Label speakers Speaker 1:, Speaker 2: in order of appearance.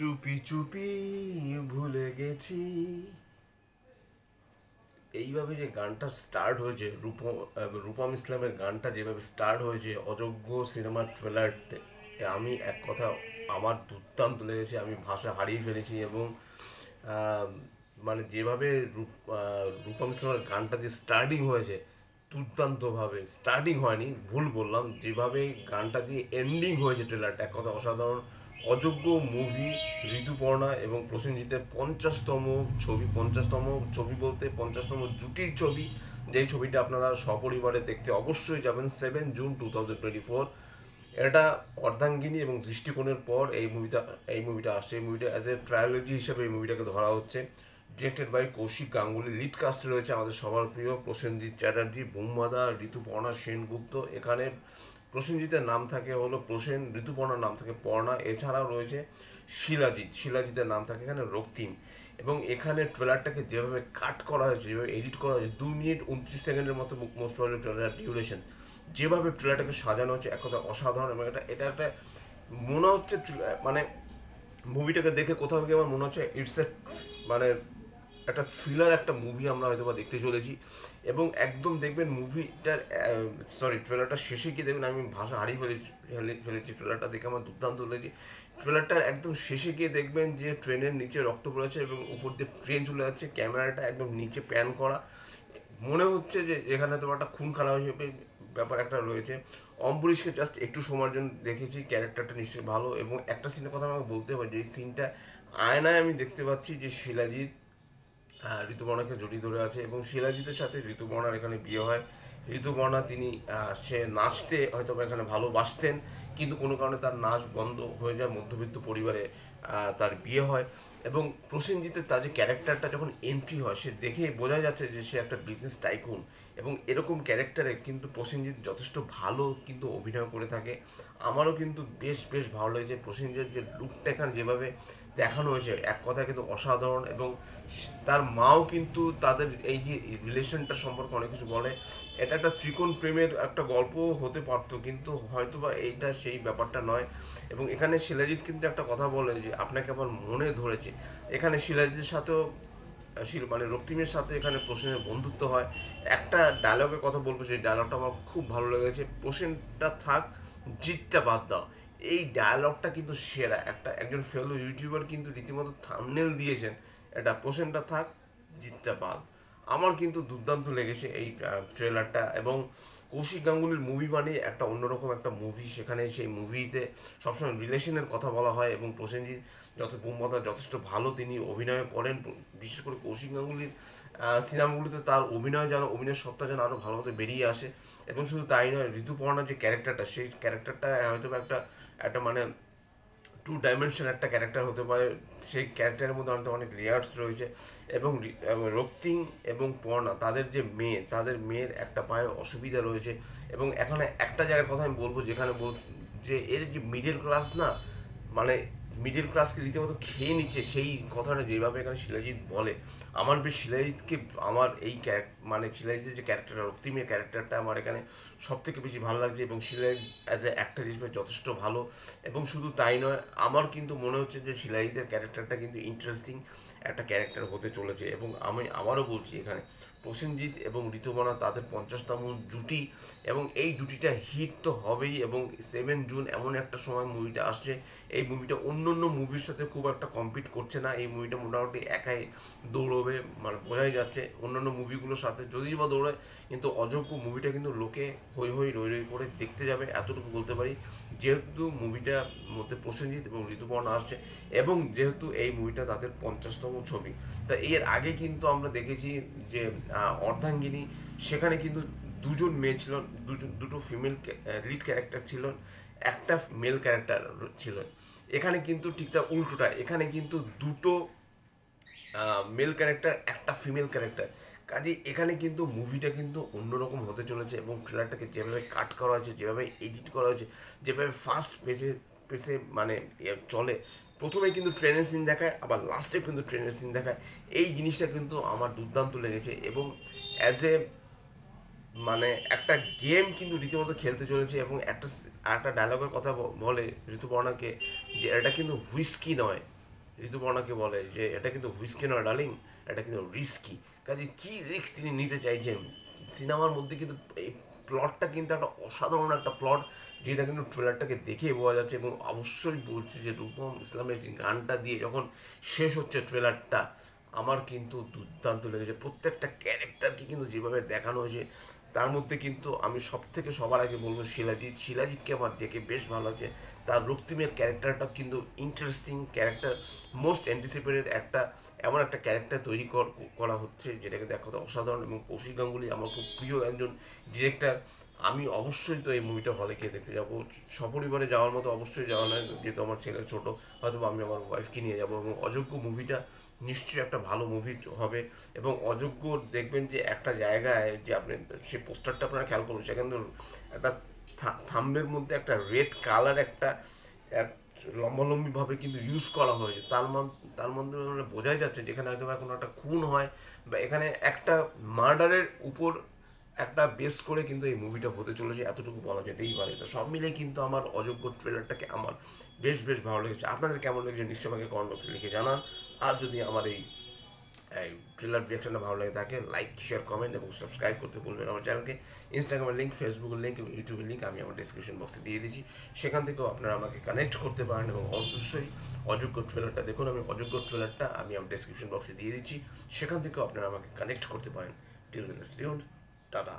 Speaker 1: চুপি চুপি ভুলে গেছি। এইভাবে যে গানটা স্টার্ট হয়েছে, রূপম ইসলামের গানটা যেভাবে স্টার্ট হয়েছে অযোগ্য সিনেমার ট্রেলারতে, আমি এক কথা আমার দুর্দান্ত লেগেছে। আমি ভাষা হারিয়ে ফেলেছি। এবং আহ, মানে যেভাবে রূপম ইসলামের গানটা যে স্টার্টিং হয়েছে, দুর্দান্তভাবে স্টার্টিং হয়নি, ভুল বললাম, যেভাবে গানটা দিয়ে এন্ডিং হয়েছে ট্রেলারটা, এক কথা অসাধারণ। অযোগ্য মুভি, ঋতুপর্ণা এবং প্রসেনজিতের 50তম ছবি। 50তম ছবি বলতে 50তম জুটির ছবি, যেই ছবিটা আপনারা সপরিবারে দেখতে অবশ্যই যাবেন 7 জুন 2024। এটা অর্ধাঙ্গিনী এবং দৃষ্টিকোণের পর এই মুভিটা আসছে। এই মুভিটা অ্যাজ এ ট্রায়োলজি হিসেবে এই মুভিটাকে ধরা হচ্ছে। Directed by Kaushik Ganguly. Lead কাস্টে রয়েছে আমাদের সবার প্রিয় প্রসেনজিৎ চ্যাটার্জি, বুম্বাদা, ঋতুপর্ণা সেনগুপ্ত। এখানে প্রসেনজিতের নাম থাকে হলো প্রসেন, ঋতুপর্ণার নাম থাকে পর্ণা। এছাড়াও রয়েছে শিলাজিতের নাম থাকে এখানে রক্তিম। এবং এখানে ট্রেলারটাকে যেভাবে কাট করা হয়েছে, যেভাবে এডিট করা হয়েছে, 2 মিনিট 29 সেকেন্ডের মতো মোস্ট প্রবাবলি ট্রেলার ডিউরেশন, যেভাবে ট্রেলারটাকে সাজানো হচ্ছে এক কথা অসাধারণ। এবং এটা একটা মনে হচ্ছে মানে মুভিটাকে দেখে কোথাও গিয়ে আমার মনে হচ্ছে ইটস এ মানে একটা থ্রিলার, একটা মুভি আমরা হয়তো বা দেখতে চলেছি। এবং একদম দেখবেন মুভিটার ট্রেলারটা শেষে গিয়ে দেখবেন, আমি ভাষা হারিয়ে ফেলেছি ট্রেলারটা দেখে আমার দুর্দান্ত লেগেছে। ট্রেলারটার একদম শেষে গিয়ে দেখবেন যে ট্রেনের নিচে রক্ত পড়েছে এবং উপর দিয়ে ট্রেন চলে যাচ্ছে, ক্যামেরাটা একদম নিচে প্যান করা। মনে হচ্ছে যে এখানে তো একটা খুন খারাপ হিসেবে ব্যাপার একটা রয়েছে। অম্বরীশকে জাস্ট একটু সময়ের জন্য দেখেছি, ক্যারেক্টারটা নিশ্চয়ই ভালো। এবং একটা সিনের কথা আমাকে বলতে হবে, যে সিনটা আয়নায় আমি দেখতে পাচ্ছি যে শিলাজিৎ ঋতুপর্ণাকে জড়িয়ে ধরে আছে এবং শিলাজিতের সাথে ঋতুপর্ণার এখানে বিয়ে হয়। ঋতুপর্ণা সে নাচতে হয়তো বা এখানে ভালোবাসতেন, কিন্তু কোনো কারণে তার নাচ বন্ধ হয়ে যায়, মধ্যবিত্ত পরিবারে তার বিয়ে হয়। এবং প্রসেনজিতের তার যে ক্যারেক্টারটা যখন এন্ট্রি হয়, সে দেখেই বোঝা যাচ্ছে যে সে একটা বিজনেস টাইকুন। এবং এরকম ক্যারেক্টারে কিন্তু প্রসেনজিৎ যথেষ্ট ভালো কিন্তু অভিনয় করে থাকে। আমারও কিন্তু বেশ বেশ ভালো লেগেছে প্রসেনজিতের যে লুকটা এখানে যেভাবে দেখানো হয়েছে, এক কথা কিন্তু অসাধারণ। এবং তার মাও কিন্তু তাদের এই যে রিলেশনটা সম্পর্কে অনেক কিছু বলে। এটা একটা ত্রিকোণ প্রেমের একটা গল্প হতে পারতো, কিন্তু হয়তো বা এইটা সেই ব্যাপারটা নয়। এবং এখানে শিলাজিৎ কিন্তু একটা কথা বলে যে আপনাকে আমার মনে ধরেছে। এখানে শিলাজিতের সাথেও মানে রক্তিমের সাথে এখানে প্রসেনের বন্ধুত্ব হয়। একটা ডায়লগের কথা বলবো, সেই ডায়লগটা আমার খুব ভালো লেগেছে, প্রসেনটা থাক, জিতটা বাদ দাও। এই ডায়লগটা কিন্তু সেরা। একজন ফেলো ইউটিউবার কিন্তু রীতিমতো থাম্বনেল দিয়েছেন, এটা প্রসেনটা থাক, জিতটা বাদ। আমার কিন্তু দুর্দান্ত লেগেছে এই ট্রেলারটা। এবং কৌশিক গাঙ্গুলির মুভি মানে একটা অন্যরকম একটা মুভি। সেখানে সেই মুভিতে সবসময় রিলেশনের কথা বলা হয় এবং প্রসেনজিৎ বোমবাদা যথেষ্ট ভালো তিনি অভিনয় করেন। বিশেষ করে কৌশিক গাঙ্গুলির সিনেমাগুলিতে তার অভিনয়ের সত্তা যেন আরও ভালো মতো বেরিয়ে আসে। এবং শুধু তাই নয়, ঋতুপর্ণার যে ক্যারেক্টারটা, সেই ক্যারেক্টারটা হয়তো একটা একটা মানে টু ডাইমেনশন একটা ক্যারেক্টার হতে পারে। সেই ক্যারেক্টারের মধ্যে অনেক লেয়ার্স রয়েছে। এবং রক্তিম এবং পর্ণা, তাদের মেয়ের একটা পায়ে অসুবিধা রয়েছে। এবং এখানে একটা জায়গার কথা আমি বলবো, যেখানে যে এর যে মিডল ক্লাস না, মানে মিডল ক্লাসকে রীতিমতো খেয়ে নিচ্ছে, সেই কথাটা যেভাবে এখানে শিলাজিৎ বলে, আমার বেশ শিলাজিৎকে আমার এই মানে শিলাজিতের যে ক্যারেক্টারটা, রক্তিমের ক্যারেক্টারটা আমার এখানে সব থেকে বেশি ভালো লাগছে। এবং শিলাজিৎ অ্যাজ এ অ্যাক্টর হিসেবে যথেষ্ট ভালো। এবং শুধু তাই নয়, আমার কিন্তু মনে হচ্ছে যে শিলাজিতের ক্যারেক্টারটা কিন্তু ইন্টারেস্টিং একটা ক্যারেক্টার হতে চলেছে। এবং আমি আবারও বলছি, এখানে প্রসেনজিৎ এবং ঋতুপর্ণা তাদের 50তম জুটি, এবং এই জুটিটা হিট তো হবেই। এবং 7 জুন এমন একটা সময় মুভিটা আসছে, এই মুভিটা অন্য অন্য মুভির সাথে খুব একটা কম্পিট করছে না। এই মুভিটা মোটামুটি একাই দৌড়বে, মানে বোঝাই যাচ্ছে। অন্যান্য মুভিগুলোর সাথে যদিও বা দৌড়ায়, কিন্তু অযোগ্য মুভিটা কিন্তু লোকে হই হই রই রই করে দেখতে যাবে, এতটুকু বলতে পারি। যেহেতু মুভিটার মধ্যে প্রসেনজিৎ এবং ঋতুপর্ণা আসছে, এবং যেহেতু এই মুভিটা তাদের 50তম ছবি, তা এর আগে কিন্তু আমরা দেখেছি যে অর্ধাঙ্গিনী, সেখানে কিন্তু দুজন মেয়ে ছিল, দুটো ফিমেল লিড ক্যারেক্টার ছিল, একটা মেল ক্যারেক্টার ছিল। এখানে কিন্তু ঠিক তার উল্টোটা, এখানে কিন্তু দুটো মেল ক্যারেক্টার, একটা ফিমেল ক্যারেক্টার। কাজে এখানে কিন্তু মুভিটা কিন্তু অন্যরকম হতে চলেছে। এবং ট্রেলারটাকে যেভাবে কাট করা হয়েছে, যেভাবে এডিট করা হয়েছে, যেভাবে ফার্স্ট পেসে মানে চলে, প্রথমে কিন্তু ট্রেনের সিন দেখায়, আবার লাস্টে কিন্তু ট্রেনের সিন দেখায়। এই জিনিসটা কিন্তু আমার দুর্দান্ত লেগেছে। এবং অ্যাজ এ মানে একটা গেম কিন্তু রীতিমতো খেলতে চলেছে। এবং একটা ডায়লগের কথা বলে ঋতুপর্ণাকে, যে এটা কিন্তু হুইস্কি নয়, ঋতুপর্ণাকে বলে যে এটা কিন্তু হুইস্কি নয় ডার্লিং, এটা কিন্তু রিস্কি। কাজে কী রিস্ক তিনি নিতে চাইছেন সিনেমার মধ্যে, কিন্তু এই প্লটটা কিন্তু একটা অসাধারণ একটা প্লট, যেটা কিন্তু ট্রেলারটাকে দেখেই বোঝা যাচ্ছে। এবং অবশ্যই বলছি যে রূপম ইসলামের যে গানটা দিয়ে যখন শেষ হচ্ছে ট্রেলারটা, আমার কিন্তু দুর্দান্ত লেগেছে। প্রত্যেকটা ক্যারেক্টারকে কিন্তু যেভাবে দেখানো হয়েছে, তার মধ্যে কিন্তু আমি সবার আগে বলবো শিলাজিৎকে আমার দেখে বেশ ভালো লাগছে। তার রক্তিমের ক্যারেক্টারটা কিন্তু ইন্টারেস্টিং ক্যারেক্টার, মোস্ট অ্যান্টিসিপেটেড একটা এমন একটা ক্যারেক্টার তৈরি করা হচ্ছে, যেটাকে দেখা অসাধারণ। এবং কৌশিক গাঙ্গুলি আমার খুব প্রিয় একজন ডিরেক্টর। আমি অবশ্যই তো এই মুভিটা হলে গিয়ে দেখতে যাবো। সপরিবারে যাওয়ার মতো অবশ্যই যাওয়া নয়, যেহেতু আমার ছেলে ছোটো, হয়তো আমি আমার ওয়াইফকে নিয়ে যাবো। এবং অযোগ্য মুভিটা নিশ্চয়ই একটা ভালো মুভি হবে। এবং অযোগ্য দেখবেন যে একটা জায়গায় যে আপনি সেই পোস্টারটা আপনারা খেয়াল করুন, সেখানে একটা থাম্বের মধ্যে একটা রেড কালার একটা লম্বালম্বিভাবে কিন্তু ইউজ করা হয়েছে। তার মধ্যে মানে বোঝাই যাচ্ছে যেখানে হয়তো কোনো একটা খুন হয়, বা এখানে একটা মার্ডারের উপর একটা বেস করে কিন্তু এই মুভিটা হতে চলেছে, এতটুকু বলা যেতেই পারে। তো সব মিলে কিন্তু আমার অযোগ্য ট্রেলারটাকে আমার বেশ ভালো লেগেছে। আপনাদের কেমন লেগেছে নিশ্চয়ই আমাকে কমেন্ট বক্সে লিখে জানান। আর যদি আমার এই ট্রেলার রিয়াকশনটা ভালো লাগে থাকে, লাইক শেয়ার কমেন্ট এবং সাবস্ক্রাইব করতে ভুলবেন আমার চ্যানেলকে। ইনস্টাগ্রামের লিঙ্ক, ফেসবুকের লিঙ্ক এবং ইউটিউবের লিঙ্ক আমি আমার ডিসক্রিপশন বক্সে দিয়ে দিচ্ছি, সেখান থেকেও আপনারা আমাকে কানেক্ট করতে পারেন। এবং অবশ্যই অযোগ্য ট্রেলারটা দেখুন, আমি অযোগ্য ট্রেলারটা আমি আমার ডিসক্রিপশন বক্সে দিয়ে দিচ্ছি, সেখান থেকেও আপনারা আমাকে কানেক্ট করতে পারেন। Till then stay tuned, tata.